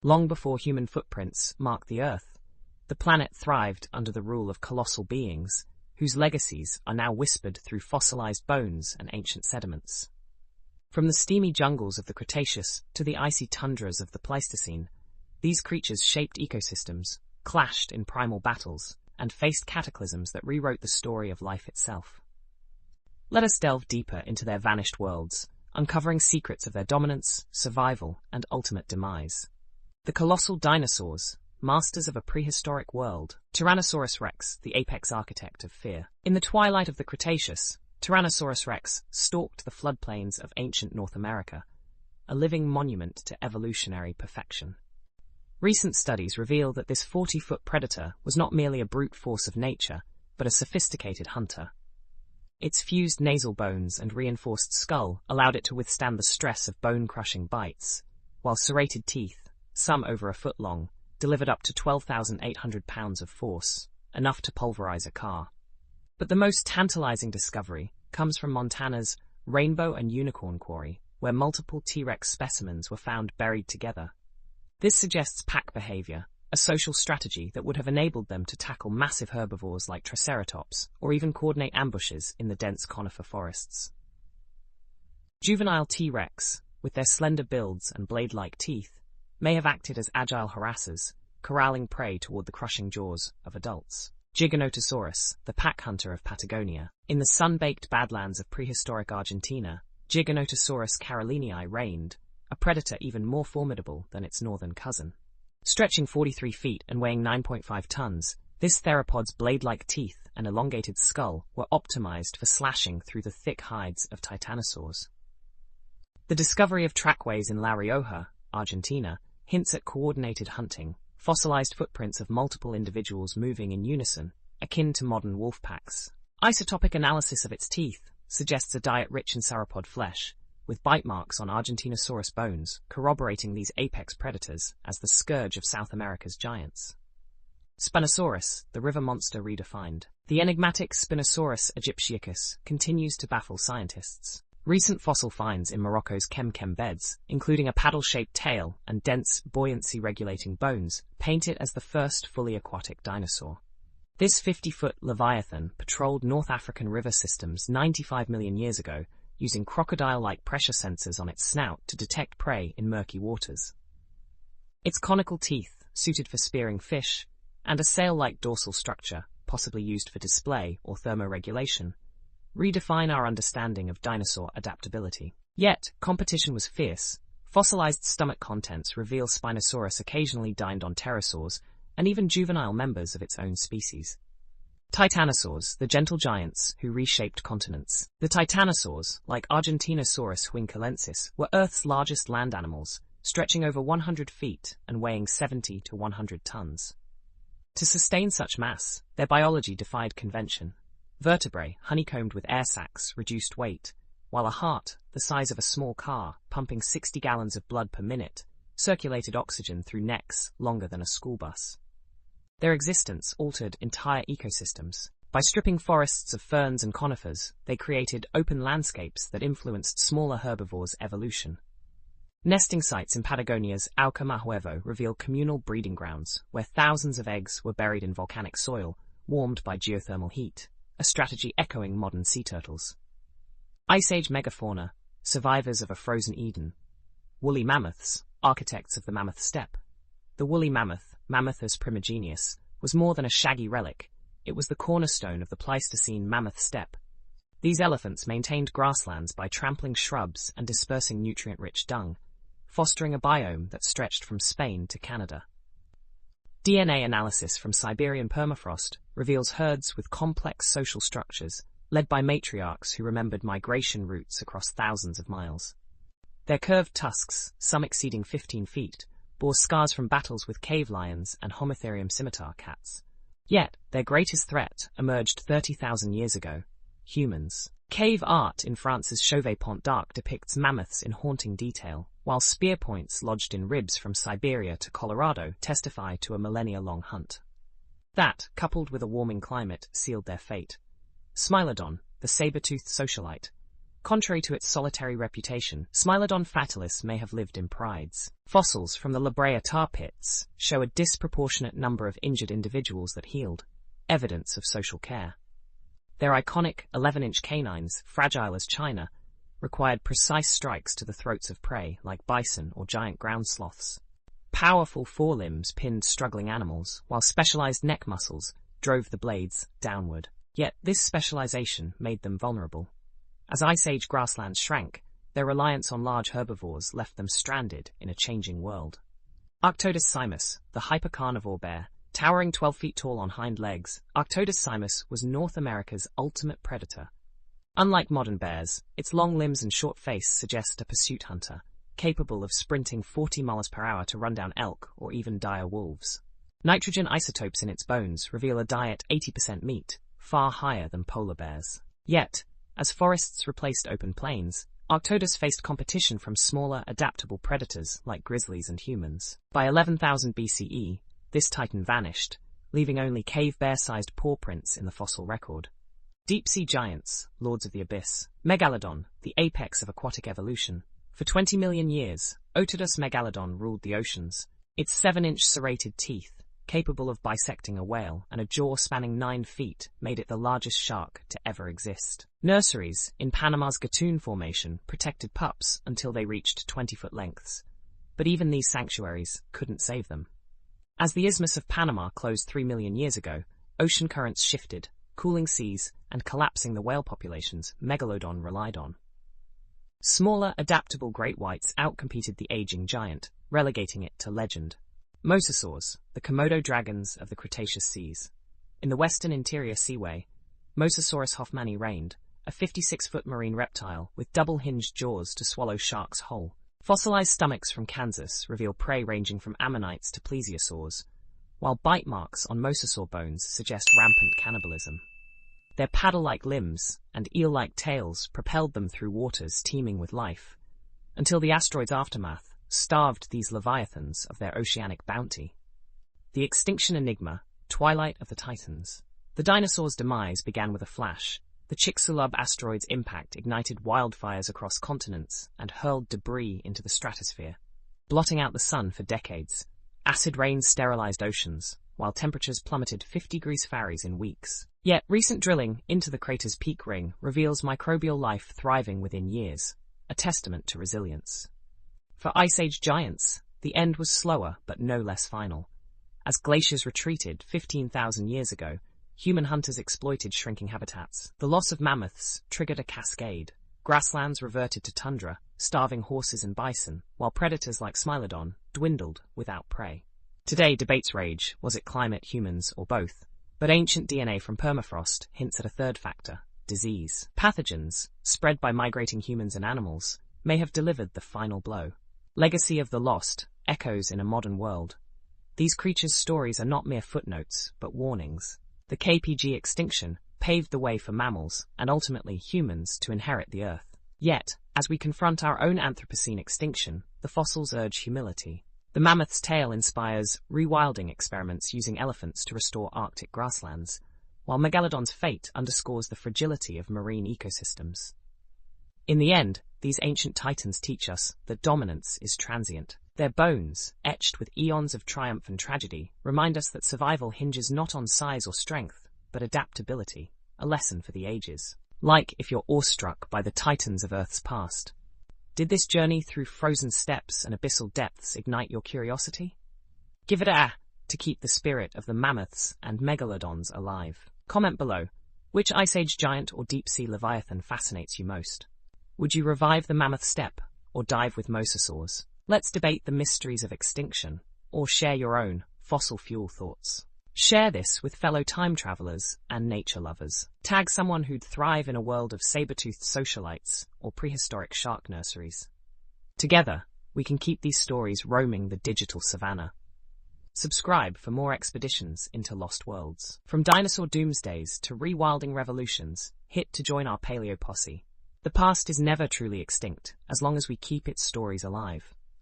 Long before human footprints marked the Earth, the planet thrived under the rule of colossal beings, whose legacies are now whispered through fossilized bones and ancient sediments. From the steamy jungles of the Cretaceous to the icy tundras of the Pleistocene, these creatures shaped ecosystems, clashed in primal battles, and faced cataclysms that rewrote the story of life itself. Let us delve deeper into their vanished worlds, uncovering secrets of their dominance, survival, and ultimate demise. The colossal dinosaurs, masters of a prehistoric world. Tyrannosaurus rex, the apex architect of fear. In the twilight of the Cretaceous, Tyrannosaurus rex stalked the floodplains of ancient North America, a living monument to evolutionary perfection. Recent studies reveal that this 40-foot predator was not merely a brute force of nature, but a sophisticated hunter. Its fused nasal bones and reinforced skull allowed it to withstand the stress of bone-crushing bites, while serrated teeth, some over a foot long, delivered up to 12,800 pounds of force, enough to pulverize a car. But the most tantalizing discovery comes from Montana's Rainbow and Unicorn Quarry, where multiple T-Rex specimens were found buried together. This suggests pack behavior, a social strategy that would have enabled them to tackle massive herbivores like Triceratops, or even coordinate ambushes in the dense conifer forests. Juvenile T-Rex, with their slender builds and blade-like teeth, may have acted as agile harassers, corralling prey toward the crushing jaws of adults. Giganotosaurus, the pack hunter of Patagonia. In the sun-baked badlands of prehistoric Argentina, Giganotosaurus carolinii reigned, a predator even more formidable than its northern cousin. Stretching 43 feet and weighing 9.5 tons, this theropod's blade-like teeth and elongated skull were optimized for slashing through the thick hides of titanosaurs. The discovery of trackways in La Rioja, Argentina, hints at coordinated hunting, fossilized footprints of multiple individuals moving in unison, akin to modern wolf packs. Isotopic analysis of its teeth suggests a diet rich in sauropod flesh, with bite marks on Argentinosaurus bones, corroborating these apex predators as the scourge of South America's giants. Spinosaurus, the river monster redefined. The enigmatic Spinosaurus aegyptiacus continues to baffle scientists. Recent fossil finds in Morocco's Kem beds, including a paddle-shaped tail and dense, buoyancy-regulating bones, paint it as the first fully aquatic dinosaur. This 50-foot leviathan patrolled North African river systems 95 million years ago, using crocodile-like pressure sensors on its snout to detect prey in murky waters. Its conical teeth, suited for spearing fish, and a sail-like dorsal structure, possibly used for display or thermoregulation, redefine our understanding of dinosaur adaptability. Yet, competition was fierce. Fossilized stomach contents reveal Spinosaurus occasionally dined on pterosaurs and even juvenile members of its own species. Titanosaurs, the gentle giants who reshaped continents. The titanosaurs, like Argentinosaurus huinculensis, were Earth's largest land animals, stretching over 100 feet and weighing 70 to 100 tons. To sustain such mass, their biology defied convention. Vertebrae, honeycombed with air sacs, reduced weight, while a heart, the size of a small car, pumping 60 gallons of blood per minute, circulated oxygen through necks longer than a school bus. Their existence altered entire ecosystems. By stripping forests of ferns and conifers, they created open landscapes that influenced smaller herbivores' evolution. Nesting sites in Patagonia's Aucamahuevo reveal communal breeding grounds, where thousands of eggs were buried in volcanic soil, warmed by geothermal heat, a strategy echoing modern sea turtles. Ice Age megafauna, survivors of a frozen Eden. Woolly mammoths, architects of the mammoth steppe. The woolly mammoth, Mammuthus primigenius, was more than a shaggy relic. It was the cornerstone of the Pleistocene mammoth steppe. These elephants maintained grasslands by trampling shrubs and dispersing nutrient-rich dung, fostering a biome that stretched from Spain to Canada. DNA analysis from Siberian permafrost reveals herds with complex social structures, led by matriarchs who remembered migration routes across thousands of miles. Their curved tusks, some exceeding 15 feet, bore scars from battles with cave lions and Homotherium scimitar cats. Yet, their greatest threat emerged 30,000 years ago: humans. Cave art in France's Chauvet-Pont d'Arc depicts mammoths in haunting detail, while spear points lodged in ribs from Siberia to Colorado testify to a millennia-long hunt. That, coupled with a warming climate, sealed their fate. Smilodon, the saber-toothed socialite, Contrary to its solitary reputation, Smilodon fatalis may have lived in prides. Fossils from the La Brea tar pits show a disproportionate number of injured individuals that healed, evidence of social care. Their iconic 11-inch canines, fragile as china, required precise strikes to the throats of prey like bison or giant ground sloths. Powerful forelimbs pinned struggling animals, while specialized neck muscles drove the blades downward. Yet this specialization made them vulnerable. As Ice Age grasslands shrank, their reliance on large herbivores left them stranded in a changing world. Arctodus simus, the hypercarnivore bear, towering 12 feet tall on hind legs, Arctodus simus was North America's ultimate predator. Unlike modern bears, its long limbs and short face suggest a pursuit hunter, capable of sprinting 40 miles per hour to run down elk or even dire wolves. Nitrogen isotopes in its bones reveal a diet 80% meat, far higher than polar bears. Yet, as forests replaced open plains, Arctodus faced competition from smaller, adaptable predators like grizzlies and humans. By 11,000 BCE, this titan vanished, leaving only cave bear-sized paw prints in the fossil record. Deep-sea giants, lords of the abyss. Megalodon, the apex of aquatic evolution. For 20 million years, Otodus megalodon ruled the oceans. Its 7-inch serrated teeth, capable of bisecting a whale, and a jaw spanning 9 feet, made it the largest shark to ever exist. Nurseries in Panama's Gatun Formation protected pups until they reached 20-foot lengths, but even these sanctuaries couldn't save them. As the Isthmus of Panama closed 3 million years ago, ocean currents shifted, cooling seas and collapsing the whale populations Megalodon relied on. Smaller, adaptable great whites outcompeted the aging giant, relegating it to legend. Mosasaurs, the Komodo dragons of the Cretaceous seas. In the western interior seaway, Mosasaurus hoffmanni reigned, a 56-foot marine reptile with double-hinged jaws to swallow sharks whole. Fossilized stomachs from Kansas reveal prey ranging from ammonites to plesiosaurs, while bite marks on mosasaur bones suggest rampant cannibalism. Their paddle-like limbs and eel-like tails propelled them through waters teeming with life, until the asteroid's aftermath starved these leviathans of their oceanic bounty. The extinction enigma, twilight of the Titans. The dinosaurs' demise began with a flash. The Chicxulub asteroid's impact ignited wildfires across continents and hurled debris into the stratosphere, blotting out the sun for decades. Acid rains sterilized oceans, while temperatures plummeted 50 degrees Fahrenheit in weeks. Yet recent drilling into the crater's peak ring reveals microbial life thriving within years, a testament to resilience. For Ice Age giants, the end was slower but no less final. As glaciers retreated 15,000 years ago, human hunters exploited shrinking habitats. The loss of mammoths triggered a cascade. Grasslands reverted to tundra, starving horses and bison, while predators like Smilodon dwindled without prey. Today debates rage, was it climate, humans, or both? But ancient DNA from permafrost hints at a third factor, disease. Pathogens, spread by migrating humans and animals, may have delivered the final blow. Legacy of the lost, echoes in a modern world. These creatures' stories are not mere footnotes, but warnings. The KPG extinction paved the way for mammals, and ultimately humans, to inherit the Earth. Yet, as we confront our own Anthropocene extinction, the fossils urge humility. The mammoth's tail inspires rewilding experiments using elephants to restore Arctic grasslands, while Megalodon's fate underscores the fragility of marine ecosystems. In the end, these ancient titans teach us that dominance is transient. Their bones, etched with eons of triumph and tragedy, remind us that survival hinges not on size or strength, but adaptability, a lesson for the ages. Like if you're awestruck by the titans of Earth's past. Did this journey through frozen steppes and abyssal depths ignite your curiosity? Give it a to keep the spirit of the mammoths and megalodons alive. Comment below, which Ice Age giant or deep-sea leviathan fascinates you most? Would you revive the mammoth steppe or dive with mosasaurs? Let's debate the mysteries of extinction, or share your own fossil fuel thoughts. Share this with fellow time travelers and nature lovers. Tag someone who'd thrive in a world of saber-toothed socialites or prehistoric shark nurseries. Together, we can keep these stories roaming the digital savannah. Subscribe for more expeditions into lost worlds. From dinosaur doomsdays to rewilding revolutions, hit to join our paleo posse. The past is never truly extinct, as long as we keep its stories alive.